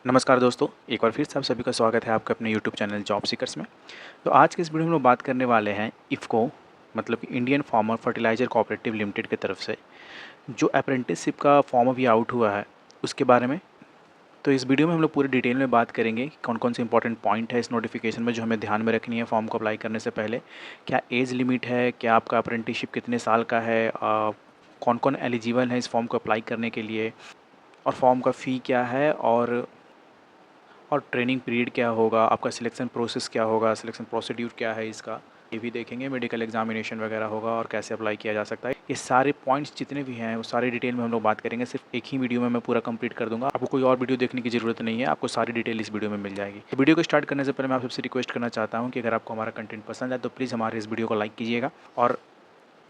नमस्कार दोस्तों, एक बार फिर से आप सभी का स्वागत है आपके अपने यूट्यूब चैनल जॉब सीकर्स में। तो आज के इस वीडियो में हम लोग बात करने वाले हैं इफ़को मतलब कि Indian farmer fertiliser cooperative limited की तरफ से जो अप्रेंटिसशिप का फॉर्म अभी आउट हुआ है उसके बारे में। तो इस वीडियो में हम लोग पूरे डिटेल में बात करेंगे कि कौन कौन से इंपॉर्टेंट पॉइंट है इस नोटिफिकेशन में जो हमें ध्यान में रखनी है फॉर्म को अप्लाई करने से पहले। क्या एज लिमिट है, क्या आपका अप्रेंटिसशिप कितने साल का है, कौन कौन एलिजिबल है इस फॉर्म को अप्लाई करने के लिए, और फॉर्म का फ़ी क्या है, और ट्रेनिंग पीरियड क्या होगा, आपका सिलेक्शन प्रोसेस क्या होगा, सिलेक्शन प्रोसीड्यूर क्या है इसका, ये भी देखेंगे। मेडिकल एग्जामिनेशन वगैरह होगा और कैसे अप्लाई किया जा सकता है। ये सारे पॉइंट्स जितने भी हैं वो सारी डिटेल में हम लोग बात करेंगे। सिर्फ एक ही वीडियो में मैं पूरा कंप्लीट कर दूंगा, आपको कोई और वीडियो देखने की ज़रूरत नहीं है, आपको सारी डिटेल इस वीडियो में मिल जाएगी। तो वीडियो को स्टार्ट करने से पहले मैं आप सबसे रिक्वेस्ट करना चाहता हूँ कि अगर आपको हमारा कंटेंट पसंद है तो प्लीज़ हमारे इस वीडियो को लाइक कीजिएगा, और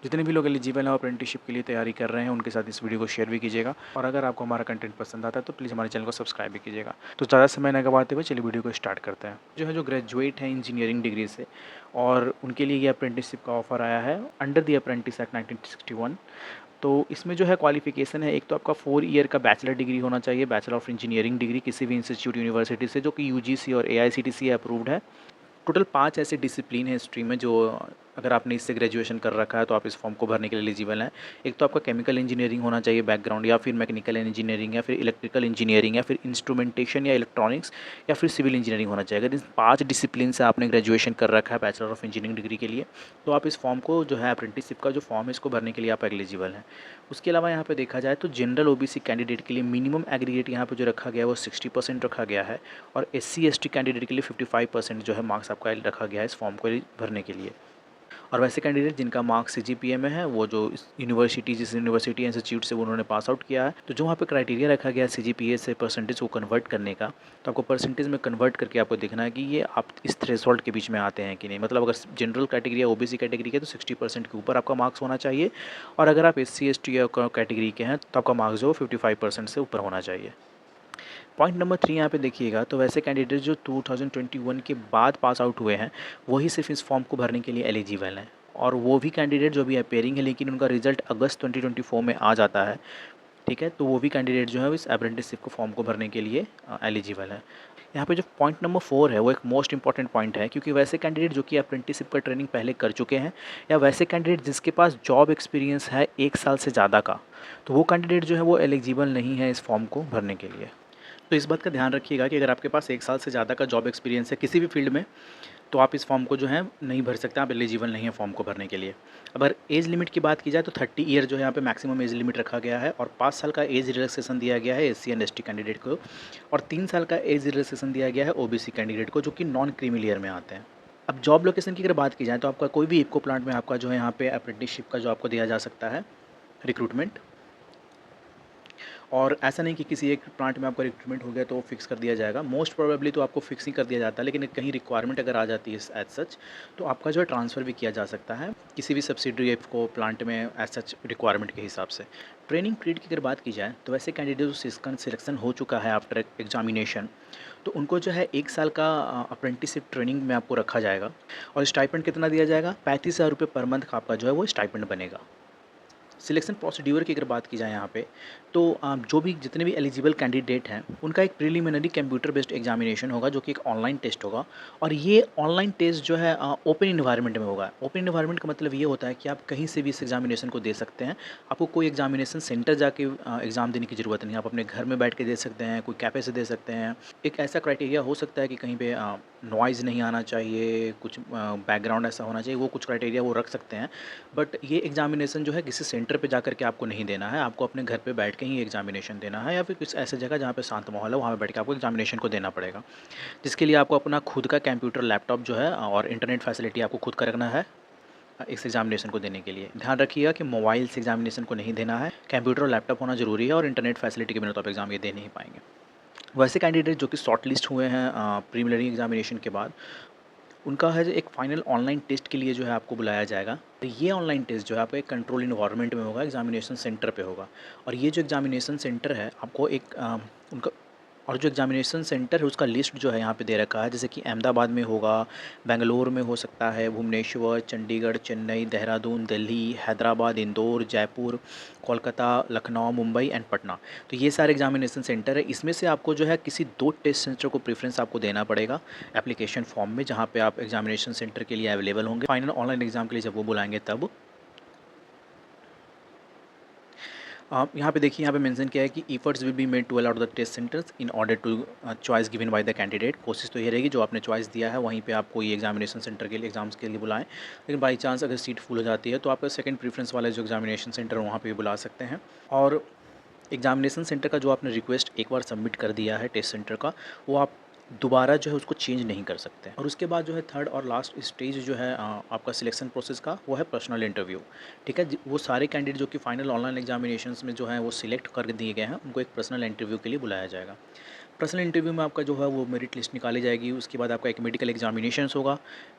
जितने भी लोग एलिजिबल हैं अप्रेंटिसशिप के लिए तैयारी कर रहे हैं उनके साथ इस वीडियो को शेयर भी कीजिएगा। और अगर आपको हमारा कंटेंट पसंद आता है तो प्लीज़ हमारे चैनल को सब्सक्राइब भी कीजिएगा। तो ज़्यादा समय न गवाते हुए चलिए वीडियो को स्टार्ट करते हैं। जो ग्रेजुएट हैं इंजीनियरिंग डिग्री से और उनके लिए ये अप्रेंटिसशिप का ऑफर आया है अंडर दी अप्रेंटिस एक्ट 1961। तो इसमें जो है क्वालिफिकेशन है, एक तो आपका 4 ईयर का बैचलर डिग्री होना चाहिए, बैचलर ऑफ इंजीनियरिंग डिग्री किसी भी इंस्टीट्यूट यूनिवर्सिटी से जो कि यूजीसी और एआईसीटीसी अप्रूव्ड है। टोटल 5 ऐसे डिसिप्लिन है हिस्ट्री में जो अगर आपने इससे ग्रेजुएशन कर रखा है तो आप इस फॉर्म को भरने के लिए एलिजिबल हैं। एक तो आपका केमिकल इंजीनियरिंग होना चाहिए बैकग्राउंड, या फिर मैकेनिकल इंजीनियरिंग, या फिर इलेक्ट्रिकल इंजीनियरिंग, या फिर इंस्ट्रूमेंटेशन या इलेक्ट्रॉनिक्स, या फिर सिविल इंजीनियरिंग होना चाहिए। अगर इन 5 डिसिप्लिन से आपने ग्रेजुएशन कर रखा है बैचलर ऑफ इंजीनियरिंग डिग्री के लिए तो आप इस फॉर्म को जो है अप्रेंटिसशिप का जो फॉर्म है इसको भरने के लिए आप एलिजिबल हैं। उसके अलावा यहाँ पे देखा जाए तो जनरल ओबीसी कैंडिडेट के लिए मिनिमम एग्रीगेट यहाँ पे जो रखा गया है वो 60% रखा गया है, और एससी एसटी कैंडिडेट के लिए 55% जो है मार्क्स आपका रखा गया है इस फॉर्म को भरने के लिए। और वैसे कैंडिडेट जिनका मार्क्स सीजीपीए में है वो जो इस यूनिवर्सिटी जिस यूनिवर्सिटी इंस्टीट्यूट से उन्होंने पास आउट किया है, तो जो वहाँ पे क्राइटेरिया रखा गया है सीजीपीए से परसेंटेज को कन्वर्ट करने का, तो आपको परसेंटेज में कन्वर्ट करके आपको देखना है कि ये आप इस थ्रेशोल्ड के बीच में आते हैं कि नहीं। मतलब अगर जनरल कैटेगरी या ओबीसी कैटेगरी के तो 60% के ऊपर आपका मार्क्स होना चाहिए, और अगर आप एससी एसटी कैटेगरी के हैं तो आपका मार्क्स जो 55% से ऊपर होना चाहिए। पॉइंट नंबर 3 यहाँ पे देखिएगा, तो वैसे कैंडिडेट जो 2021 के बाद पास आउट हुए हैं वही सिर्फ इस फॉर्म को भरने के लिए एलिजिबल हैं, और वो भी कैंडिडेट जो भी अपेयरिंग है लेकिन उनका रिजल्ट अगस्त 2024 में आ जाता है, ठीक है, तो वो भी कैंडिडेट जो है इस अप्रेंटिसशिप को फॉर्म को भरने के लिए एलिजिबल है। यहाँ पे जो पॉइंट नंबर 4 है वो एक मोस्ट इंपॉर्टेंट पॉइंट है, क्योंकि वैसे कैंडिडेट जो कि अप्रेंटिसशिप का ट्रेनिंग पहले कर चुके हैं, या वैसे कैंडिडेट जिसके पास जॉब एक्सपीरियंस है 1 साल से ज़्यादा का, तो वो कैंडिडेट जो है वो एलिजिबल नहीं है इस फॉर्म को भरने के लिए। तो इस बात का ध्यान रखिएगा कि अगर आपके पास 1 साल से ज़्यादा का जॉब एक्सपीरियंस है किसी भी फील्ड में तो आप इस फॉर्म को जो है नहीं भर सकते, आप एलिजिबल नहीं है फॉर्म को भरने के लिए। अगर एज लिमिट की बात की जाए तो 30 ईयर जो है यहाँ पे मैक्सिमम एज लिमिट रखा गया है, और 5 साल का एज रिलैक्सेशन दिया गया है एससी एंड एसटी कैंडिडेट को, और 3 साल का एज रिलैक्सेशन दिया गया है ओबीसी कैंडिडेट को जो कि नॉन क्रीमी लेयर में आते हैं। अब जॉब लोकेशन की अगर बात की जाए तो आपका कोई भी इफको प्लांट में आपका जो है यहाँ पे अप्रेंटिसशिप का जो आपको दिया जा सकता है रिक्रूटमेंट, और ऐसा नहीं कि किसी एक प्लांट में आपका रिक्रूटमेंट हो गया तो फिक्स कर दिया जाएगा। मोस्ट प्रोबेबली तो आपको फिक्स ही कर दिया जाता है, लेकिन कहीं रिक्वायरमेंट अगर आ जाती है एज सच तो आपका जो है ट्रांसफ़र भी किया जा सकता है किसी भी सब्सिडरी को प्लांट में एज सच रिक्वायरमेंट के हिसाब से। ट्रेनिंग पीरियड की अगर बात की जाए तो वैसे कैंडिडेट जिसका सिलेक्शन हो चुका है आफ्टर एग्जामिनेशन, तो उनको जो है 1 साल का अप्रेंटिसशिप ट्रेनिंग में आपको रखा जाएगा, और स्टाइपेंड कितना दिया जाएगा, 35,000 रुपये पर मंथ का आपका जो है वो स्टाइपेंड बनेगा। सिलेक्शन प्रोसीड्यूर की अगर बात की जाए यहाँ पे तो जो भी जितने भी एलिजिबल कैंडिडेट हैं उनका एक प्रीलिमिनरी कंप्यूटर बेस्ड एग्जामिनेशन होगा जो कि एक ऑनलाइन टेस्ट होगा, और ये ऑनलाइन टेस्ट जो है ओपन इन्वायरमेंट में होगा। ओपन इन्वायरमेंट का मतलब ये होता है कि आप कहीं से भी इस एग्जामिनेशन को दे सकते हैं, आपको कोई एग्जामिनेशन सेंटर जाके एग्ज़ाम देने की ज़रूरत नहीं है, आप अपने घर में बैठ के दे सकते हैं, कोई कैफ़े से दे सकते हैं। एक ऐसा क्राइटेरिया हो सकता है कि कहीं पे नॉइज़ नहीं आना चाहिए, कुछ बैकग्राउंड ऐसा होना चाहिए, वो कुछ क्राइटेरिया वो रख सकते हैं। बट ये एग्जामिनेशन जो है किसी सेंटर पे जाकर के आपको नहीं देना है, आपको अपने घर पे बैठ के ही एग्जामिनेशन देना है, या फिर किसी ऐसी जगह जहाँ पे शांत माहौल है वहाँ पे बैठ के आपको एग्जामिनेशन को देना पड़ेगा, जिसके लिए आपको अपना खुद का कंप्यूटर लैपटॉप जो है और इंटरनेट फैसिलिटी आपको खुद का रखना है। इस एग्जामिनेशन को देने के लिए ध्यान रखिएगा कि मोबाइल से एग्जामिनेशन को नहीं देना है, कंप्यूटर और लैपटॉप होना जरूरी है, और इंटरनेट फैसिलिटी के बिना तो आप एग्जाम ये दे नहीं पाएंगे। वैसे कैंडिडेट जो कि शॉर्ट लिस्ट हुए हैं प्रीलिमिनरी एग्जामिनेशन के बाद, उनका है जो एक फाइनल ऑनलाइन टेस्ट के लिए जो है आपको बुलाया जाएगा। तो ये ऑनलाइन टेस्ट जो है आपका एक कंट्रोल इन्वायरमेंट में होगा, एग्जामिनेशन सेंटर पे होगा, और ये जो एग्जामिनेशन सेंटर है आपको एक उनका और जो एग्जामिनेशन सेंटर है उसका लिस्ट जो है यहाँ पे दे रखा है, जैसे कि अहमदाबाद में होगा, बेंगलोर में हो सकता है, भुवनेश्वर, चंडीगढ़, चेन्नई, देहरादून, दिल्ली, हैदराबाद, इंदौर, जयपुर, कोलकाता, लखनऊ, मुंबई एंड पटना। तो ये सारे एग्जामिनेशन सेंटर है। इसमें से आपको जो है किसी 2 टेस्ट सेंटर को प्रेफ़रेंस आपको देना पड़ेगा एप्लीकेशन फॉर्म में, जहाँ पे आप एग्जामिनेशन सेंटर के लिए अवेलेबल होंगे। फाइनल ऑनलाइन एग्ज़ाम के लिए जब वो बुलाएँगे तब। आप यहाँ पे देखिए, यहाँ पे मेंशन किया है कि efforts will be made to allow the test centres in order to choice given by the candidate. कोशिश तो ये रहेगी जो आपने चॉइस दिया है वहीं पे आपको ये एग्जामिनेशन सेंटर के लिए एग्जाम्स के लिए बुलाएं। लेकिन बाई चांस अगर सीट फुल हो जाती है तो आपका सेकंड प्रेफरेंस वाले जो एग्जामिनेशन सेंटर है वहाँ पे भी बुला सकते हैं। और एग्जामिनेशन सेंटर का जो आपने रिक्वेस्ट एक बार सबमिट कर दिया है टेस्ट सेंटर का, वो आप दोबारा जो है उसको चेंज नहीं कर सकते। और उसके बाद जो है थर्ड और लास्ट स्टेज जो है आपका सिलेक्शन प्रोसेस का, वो है पर्सनल इंटरव्यू। ठीक है, वो सारे कैंडिडेट जो कि फाइनल ऑनलाइन एग्जामिनेशंस में जो है वो सिलेक्ट कर दिए गए हैं, उनको एक पर्सनल इंटरव्यू के लिए बुलाया जाएगा। पर्सनल इंटरव्यू में आपका जो है वो मेरिट लिस्ट निकाली जाएगी। उसके बाद आपका एक मेडिकल एग्जामिनेशंस होगा।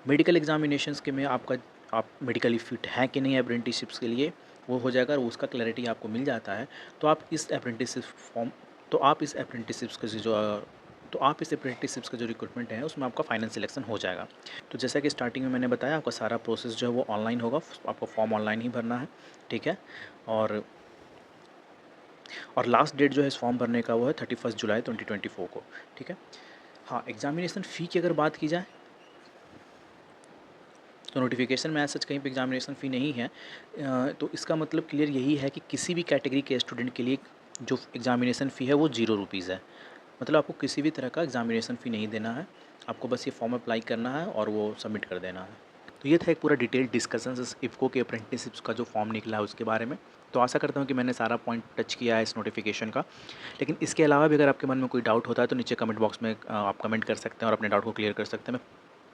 मेडिकल एग्जामिनेशंस के में आपका आप मेडिकली फिट हैं कि नहीं अप्रेंटिसशिप्स के लिए, वो हो जाएगा। और उसका क्लैरिटी आपको मिल जाता है तो आप इस अप्रेंटिसशिप फॉर्म तो आप इस अप्रेंटिसशिप्स के जो तो आप इस अप्रेंटिसशिप्स का जो रिक्रूटमेंट है उसमें आपका फाइनल सिलेक्शन हो जाएगा। तो जैसा कि स्टार्टिंग में मैंने बताया, आपका सारा प्रोसेस जो है वो ऑनलाइन होगा, आपको फॉर्म ऑनलाइन ही भरना है। ठीक है, और लास्ट डेट जो है इस फॉर्म भरने का वो है 31 जुलाई 2024 को। ठीक है, हाँ, एग्जामिनेशन फ़ी की अगर बात की जाए तो नोटिफिकेशन में ऐसा कहीं पे एग्जामिनेशन फ़ी नहीं है। तो इसका मतलब क्लियर यही है कि किसी भी कैटेगरी के स्टूडेंट के लिए जो एग्ज़ामिनेशन फ़ी है वो 0 रुपीज़ है। मतलब आपको किसी भी तरह का एग्ज़ामिनेशन फ़ी नहीं देना है, आपको बस ये फॉर्म अप्लाई करना है और वो सबमिट कर देना है। तो ये था एक पूरा डिटेल डिस्कशन इस इफ़को के अप्रेंटिसशिप्स का जो फॉर्म निकला है उसके बारे में। तो आशा करता हूँ कि मैंने सारा पॉइंट टच किया है इस नोटिफिकेशन का। लेकिन इसके अलावा भी अगर आपके मन में कोई डाउट होता है तो नीचे कमेंट बॉक्स में आप कमेंट कर सकते हैं और अपने डाउट को क्लियर कर सकते हैं।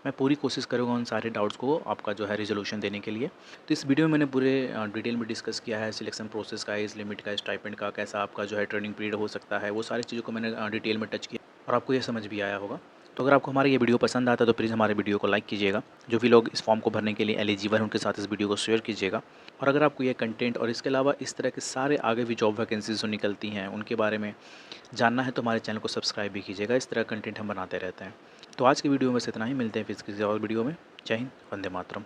मैं पूरी कोशिश करूँगा उन सारे डाउट्स को आपका जो है रिजोल्यूशन देने के लिए। तो इस वीडियो में मैंने पूरे डिटेल में डिस्कस किया है सिलेक्शन प्रोसेस का, एज लिमिट का, स्टाइपेंड का, कैसा आपका जो है ट्रेनिंग पीरियड हो सकता है, वो सारी चीज़ों को मैंने डिटेल में टच किया और आपको ये समझ भी आया होगा। तो अगर आपको हमारा ये वीडियो पसंद आता है तो प्लीज़ हमारे वीडियो को लाइक कीजिएगा। जो भी लोग इस फॉर्म को भरने के लिए एलिजिबल हैं उनके साथ इस वीडियो को शेयर कीजिएगा। और अगर आपको ये कंटेंट और इसके अलावा इस तरह के सारे आगे भी जॉब वैकेंसीज जो निकलती हैं उनके बारे में जानना है तो हमारे चैनल को सब्सक्राइब भी कीजिएगा। इस तरह कंटेंट हम बनाते रहते हैं। तो आज की वीडियो में बस इतना ही, मिलते हैं फिर किसी और वीडियो में। जय हिंद, वंदे मातरम।